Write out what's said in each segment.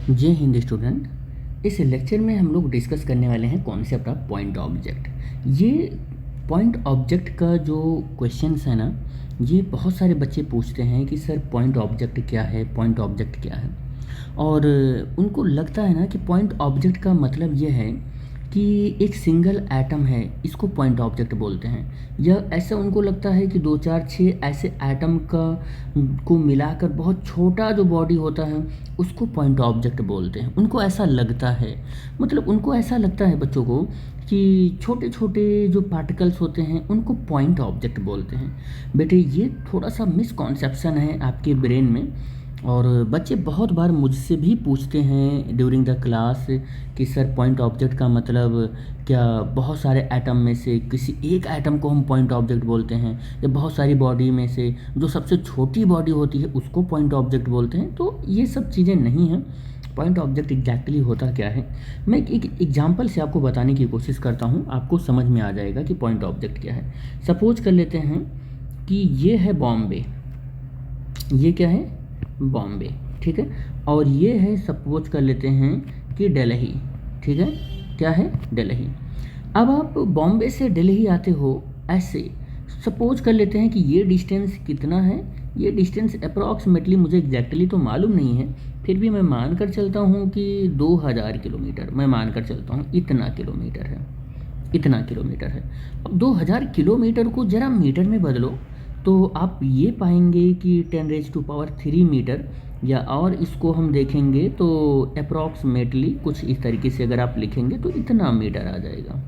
जय हिंद स्टूडेंट। इस लेक्चर में हम लोग डिस्कस करने वाले हैं कॉन्सेप्ट ऑफ पॉइंट ऑब्जेक्ट। ये पॉइंट ऑब्जेक्ट का जो क्वेश्चंस है ना, ये बहुत सारे बच्चे पूछते हैं कि सर पॉइंट ऑब्जेक्ट क्या है, पॉइंट ऑब्जेक्ट क्या है। और उनको लगता है ना कि पॉइंट ऑब्जेक्ट का मतलब ये है कि एक सिंगल एटम है, इसको पॉइंट ऑब्जेक्ट बोलते हैं। या ऐसा उनको लगता है कि 2 4 6 ऐसे एटम को मिलाकर बहुत छोटा जो बॉडी होता है उसको पॉइंट ऑब्जेक्ट बोलते हैं। उनको ऐसा लगता है, मतलब उनको ऐसा लगता है बच्चों को कि छोटे छोटे जो पार्टिकल्स होते हैं उनको पॉइंट ऑब्जेक्ट बोलते हैं। बेटे ये थोड़ा सा मिसकॉन्सेप्शन है आपके ब्रेन में। और बच्चे बहुत बार मुझसे भी पूछते हैं ड्यूरिंग द क्लास कि सर पॉइंट ऑब्जेक्ट का मतलब क्या बहुत सारे एटम में से किसी एक एटम को हम पॉइंट ऑब्जेक्ट बोलते हैं, या बहुत सारी बॉडी में से जो सबसे छोटी बॉडी होती है उसको पॉइंट ऑब्जेक्ट बोलते हैं। तो ये सब चीज़ें नहीं हैं। पॉइंट ऑब्जेक्ट एग्जैक्टली होता क्या है, मैं एक एग्जांपल से आपको बताने की कोशिश करता हूँ, आपको समझ में आ जाएगा कि पॉइंट ऑब्जेक्ट क्या है। सपोज कर लेते हैं कि ये है बॉम्बे, ये क्या है बॉम्बे, ठीक है। और ये है सपोज कर लेते हैं कि दिल्ली, ठीक है, क्या है दिल्ली। अब आप बॉम्बे से दिल्ली आते हो, ऐसे सपोज कर लेते हैं कि ये डिस्टेंस कितना है। ये डिस्टेंस अप्रॉक्सीमेटली मुझे एग्जैक्टली तो मालूम नहीं है, फिर भी मैं मान कर चलता हूँ कि 2000 किलोमीटर, मैं मान कर चलता हूँ इतना किलोमीटर है, इतना किलोमीटर है। अब 2000 किलोमीटर को ज़रा मीटर में बदलो तो आप ये पाएंगे कि 10⁻³ मीटर, या और इसको हम देखेंगे तो अप्रॉक्सीमेटली कुछ इस तरीके से अगर आप लिखेंगे तो इतना मीटर आ जाएगा।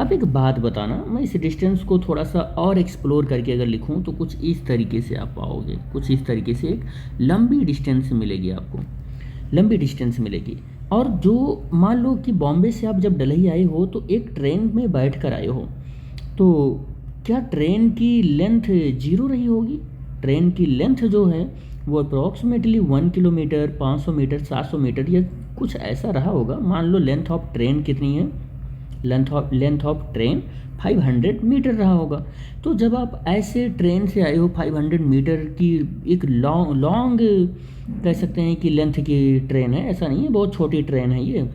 अब एक बात बताना, मैं इस डिस्टेंस को थोड़ा सा और एक्सप्लोर करके अगर लिखूं तो कुछ इस तरीके से आप पाओगे, कुछ इस तरीके से एक लंबी डिस्टेंस मिलेगी आपको, लंबी डिस्टेंस मिलेगी। और जो मान लो कि बॉम्बे से आप जब दिल्ली आए हो तो एक ट्रेन में बैठ कर आए हो, तो क्या ट्रेन की लेंथ 0 रही होगी? ट्रेन की लेंथ जो है वो अप्रॉक्सीमेटली 1 किलोमीटर, 500 मीटर, 700 मीटर या कुछ ऐसा रहा होगा। मान लो लेंथ ऑफ ट्रेन कितनी है, लेंथ ऑफ ट्रेन 500 मीटर रहा होगा। तो जब आप ऐसे ट्रेन से आए हो 500 मीटर की एक लॉन्ग कह सकते हैं कि लेंथ की ट्रेन है, ऐसा नहीं है बहुत छोटी ट्रेन है ये,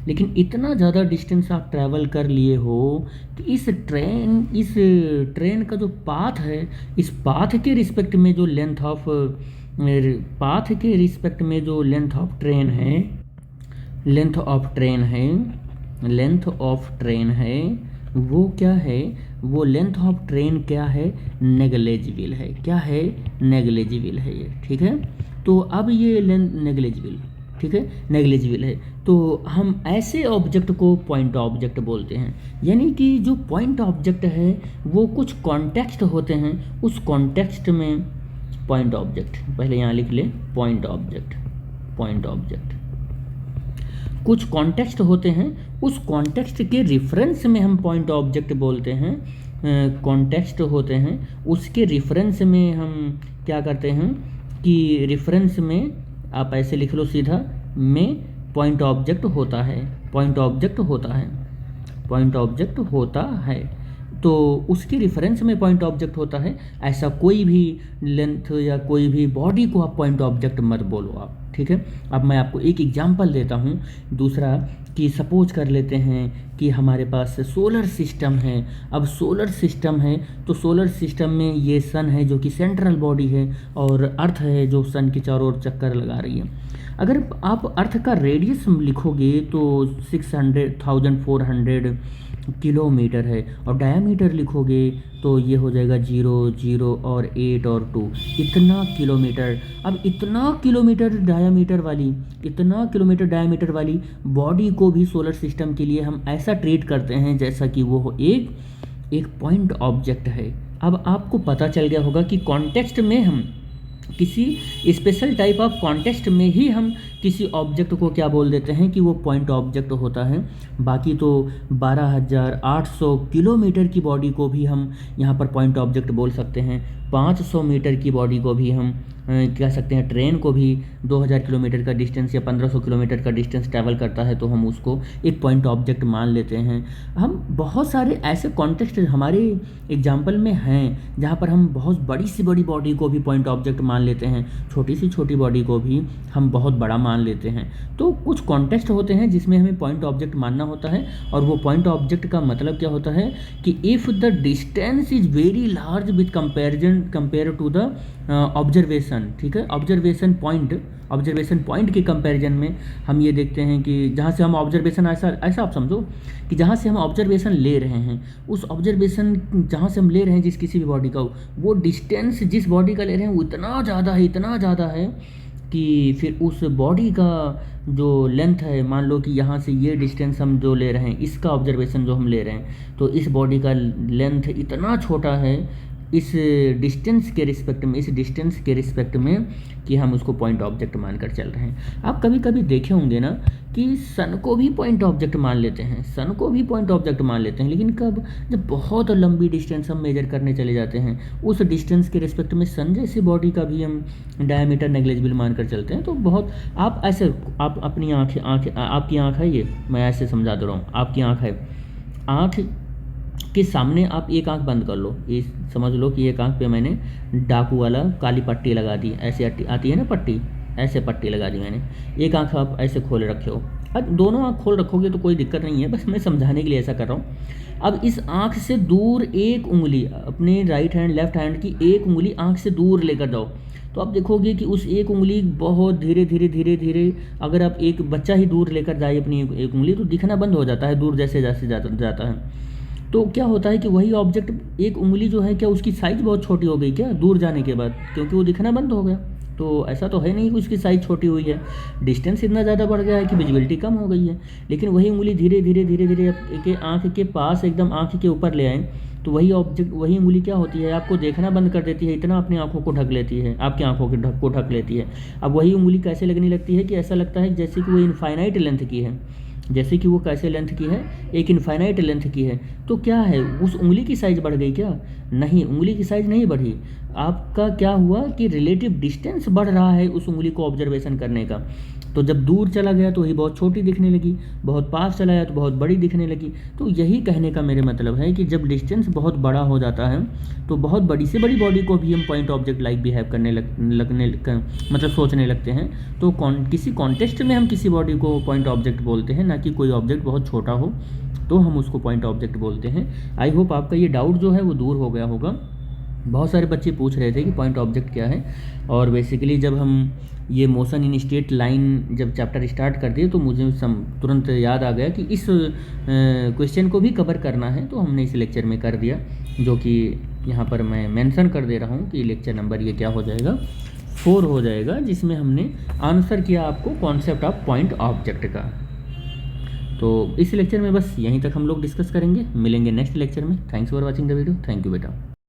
लेकिन इतना ज़्यादा डिस्टेंस आप ट्रैवल कर लिए हो कि इस ट्रेन का जो पाथ है, इस पाथ के रिस्पेक्ट में जो लेंथ ऑफ पाथ के रिस्पेक्ट में जो लेंथ ऑफ ट्रेन है, लेंथ ऑफ ट्रेन है, लेंथ ऑफ ट्रेन है, वो क्या है, वो लेंथ ऑफ ट्रेन क्या है, नेग्लेजिबल है। क्या है, नेग्लेजिबल है ये, ठीक है। तो अब ये लेंथ नेग्लेजिबल, ठीक है, नेग्लेजिबल है, तो हम ऐसे ऑब्जेक्ट को पॉइंट ऑब्जेक्ट बोलते हैं। यानी कि जो पॉइंट ऑब्जेक्ट है वो कुछ कॉन्टेक्स्ट होते हैं, उस कॉन्टेक्स्ट में पॉइंट ऑब्जेक्ट, पहले यहाँ लिख ले पॉइंट ऑब्जेक्ट, पॉइंट ऑब्जेक्ट कुछ कॉन्टेक्स्ट होते हैं, उस कॉन्टेक्स्ट के रिफरेंस में हम पॉइंट ऑब्जेक्ट बोलते हैं। कॉन्टेक्स्ट होते हैं, उसके रिफरेंस में हम क्या करते हैं कि रिफरेंस में आप ऐसे लिख लो सीधा, में पॉइंट ऑब्जेक्ट होता है, पॉइंट ऑब्जेक्ट होता है, पॉइंट ऑब्जेक्ट होता है। तो उसके रिफरेंस में पॉइंट ऑब्जेक्ट होता है। ऐसा कोई भी लेंथ या कोई भी बॉडी को आप पॉइंट ऑब्जेक्ट मत बोलो आप, ठीक है। अब मैं आपको एक एग्जांपल देता हूँ दूसरा, कि सपोज कर लेते हैं कि हमारे पास सोलर सिस्टम है। अब सोलर सिस्टम है तो सोलर सिस्टम में ये सन है जो कि सेंट्रल बॉडी है, और अर्थ है जो सन के चारों ओर चक्कर लगा रही है। अगर आप अर्थ का रेडियस लिखोगे तो 1400 किलोमीटर है, और डायमीटर लिखोगे तो ये हो जाएगा 0 0 और 8 और 2, इतना किलोमीटर। अब इतना किलोमीटर डायमीटर वाली, इतना किलोमीटर डायमीटर वाली बॉडी को भी सोलर सिस्टम के लिए हम ऐसा ट्रीट करते हैं जैसा कि वो एक पॉइंट ऑब्जेक्ट है। अब आपको पता चल गया होगा कि कॉन्टेक्स्ट में हम किसी स्पेशल टाइप ऑफ कॉन्टेक्स्ट में ही हम किसी ऑब्जेक्ट को क्या बोल देते हैं कि वो पॉइंट ऑब्जेक्ट होता है। बाकी तो 12,800 किलोमीटर की बॉडी को भी हम यहाँ पर पॉइंट ऑब्जेक्ट बोल सकते हैं, 500 मीटर की बॉडी को भी हम कह सकते हैं ट्रेन को भी 2000 किलोमीटर का डिस्टेंस या 1500 किलोमीटर का डिस्टेंस ट्रैवल करता है तो हम उसको एक पॉइंट ऑब्जेक्ट मान लेते हैं। हम बहुत सारे ऐसे कॉन्टेक्स्ट हमारे एग्जाम्पल में हैं जहाँ पर हम बहुत बड़ी से बड़ी बॉडी को भी पॉइंट ऑब्जेक्ट मान लेते हैं, छोटी सी छोटी बॉडी को भी हम बहुत बड़ा मान लेते हैं। तो कुछ कॉन्टेक्स्ट होते हैं जिसमें हमें पॉइंट ऑब्जेक्ट मानना होता है, और वो पॉइंट ऑब्जेक्ट का मतलब क्या होता है कि if the distance is very large with compare to the observation, ठीक है, ऑब्जर्वेशन पॉइंट के कंपैरिजन में हम ये देखते हैं कि जहाँ से हम ऑब्जर्वेशन ऐसा आप समझो कि जहाँ से हम ऑब्जर्वेशन ले रहे हैं, उस ऑब्जर्वेशन जहाँ से हम ले रहे हैं जिस किसी भी बॉडी का, वो डिस्टेंस जिस बॉडी का ले रहे हैं वो इतना ज़्यादा है कि फिर उस बॉडी का जो लेंथ है, मान लो कि यहाँ से ये डिस्टेंस हम जो ले रहे हैं, इसका ऑब्जर्वेशन जो हम ले रहे हैं, तो इस बॉडी का लेंथ इतना छोटा है इस डिस्टेंस के रिस्पेक्ट में कि हम उसको पॉइंट ऑब्जेक्ट मानकर चल रहे हैं। आप कभी कभी देखे होंगे ना कि सन को भी पॉइंट ऑब्जेक्ट मान लेते हैं, लेकिन कब, जब बहुत लंबी डिस्टेंस हम मेजर करने चले जाते हैं, उस डिस्टेंस के रिस्पेक्ट में सन जैसी बॉडी का भी हम डायमीटर नेग्लिजिबल मानकर चलते हैं। तो बहुत आप ऐसे, आप अपनी आपकी आँख है, ये मैं ऐसे समझा दे रहा हूँ, आपकी आँख है, आँख के सामने आप एक आंख बंद कर लो, ये समझ लो कि एक आंख पे मैंने डाकू वाला काली पट्टी लगा दी, ऐसे आती है ना पट्टी, ऐसे पट्टी लगा दी मैंने। एक आंख आप ऐसे खोले रखे हो, अब दोनों आंख खोल रखोगे तो कोई दिक्कत नहीं है, बस मैं समझाने के लिए ऐसा कर रहा हूँ। अब इस आंख से दूर एक उंगली, अपने राइट हैंड लेफ्ट हैंड की एक उंगली आंख से दूर लेकर जाओ, तो आप देखोगे कि उस एक उंगली बहुत धीरे धीरे, अगर आप एक बच्चा ही दूर लेकर जाए अपनी एक उंगली, तो दिखना बंद हो जाता है दूर जैसे जाता है। तो क्या होता है कि वही ऑब्जेक्ट, एक उंगली जो है, क्या उसकी साइज़ बहुत छोटी हो गई क्या दूर जाने के बाद, क्योंकि वो दिखना बंद हो गया। तो ऐसा तो है नहीं कि उसकी साइज़ छोटी हुई है, डिस्टेंस इतना ज़्यादा बढ़ गया है कि विजिबिलिटी कम हो गई है, लेकिन वही उंगली धीरे धीरे आँख के पास, एकदम आँख के ऊपर ले आए, तो वही ऑब्जेक्ट, वही उंगली क्या होती है, आपको देखना बंद कर देती है, इतना अपनी आँखों को ढक लेती है, आपकी आँखों को ढक लेती है। अब वही उंगली कैसे लगने लगती है कि ऐसा लगता है जैसे कि वो इनफाइनाइट लेंथ की है, कैसे लेंथ की है, एक इनफाइनाइट लेंथ की है। तो क्या है, उस उंगली की साइज़ बढ़ गई क्या? नहीं, उंगली की साइज़ नहीं बढ़ी। आपका क्या हुआ कि रिलेटिव डिस्टेंस बढ़ रहा है उस उंगली को ऑब्जर्वेशन करने का। तो जब दूर चला गया तो वही बहुत छोटी दिखने लगी, बहुत पास चला गया तो बहुत बड़ी दिखने लगी। तो यही कहने का मेरे मतलब है कि जब डिस्टेंस बहुत बड़ा हो जाता है तो बहुत बड़ी से बड़ी बॉडी को भी हम पॉइंट ऑब्जेक्ट लाइक बिहेव करने मतलब सोचने लगते हैं। तो किसी कॉन्टेक्स्ट में हम किसी बॉडी को पॉइंट ऑब्जेक्ट बोलते हैं, ना कि कोई ऑब्जेक्ट बहुत छोटा हो तो हम उसको पॉइंट ऑब्जेक्ट बोलते हैं। आई होप आपका ये डाउट जो है वो दूर हो गया होगा। बहुत सारे बच्चे पूछ रहे थे कि पॉइंट ऑब्जेक्ट क्या है, और बेसिकली जब हम ये मोशन इन स्ट्रेट लाइन जब चैप्टर स्टार्ट कर दिए तो मुझे तुरंत याद आ गया कि इस क्वेश्चन को भी कवर करना है, तो हमने इस लेक्चर में कर दिया, जो कि यहाँ पर मैं मेंशन कर दे रहा हूँ कि लेक्चर नंबर ये क्या हो जाएगा, 4 हो जाएगा, जिसमें हमने आंसर किया आपको कॉन्सेप्ट ऑफ पॉइंट ऑब्जेक्ट का। तो इस लेक्चर में बस यहीं तक हम लोग डिस्कस करेंगे, मिलेंगे नेक्स्ट लेक्चर में। Thanks for watching the video, thank you बेटा।